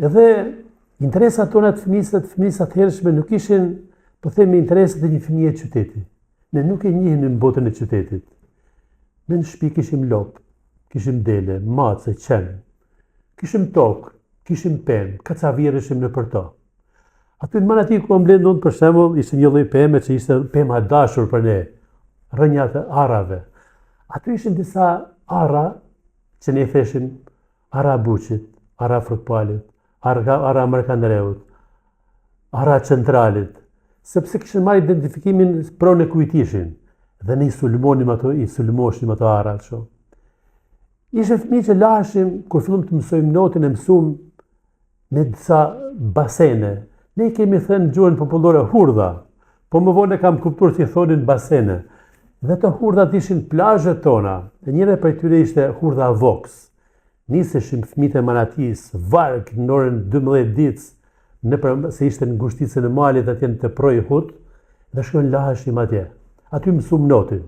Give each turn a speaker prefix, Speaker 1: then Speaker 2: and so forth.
Speaker 1: Edhe interesat tona të fëmijës atëhershme nuk ishin, po themi, interesat e një fëmije e qytetit. Ne nuk e njihim në botën e qytetit. Ne në shtëpi kishim lopë, kishim dele, mace, qenë, kishim tokë, kishim pemë, kacavirëshim në për to. Aty në manati ku më blenë për shembull, ishte një lloj peme që ishte pema e dashur për ne, rënjat e arrave. Aty ishin disa arra që ne theshim ara buqit, ara frutpalit, ara Markandreut, ara centralit, sepse kishin marrë identifikimin pronë e kujt ishin, dhe ne i sulmoshim ato ara kështu. Ishe fëmijë që laheshim, kur fillum të mësojmë notin e mësum me disa basene. Ne kemi thënë gjuhën popullore hurdha, po më vonë kam kuptuar se i thonin basene. Dhe të hurdhat ishin plazhet tona, e njëra prej tyre ishte hurdha Vox. Niseshim fëmijët e Manatis, varg në orën 12 ditës, se ishte në ngushticën e malit atje në të Proj Hut, dhe shkojnë laheshim atje. Aty mësum notin.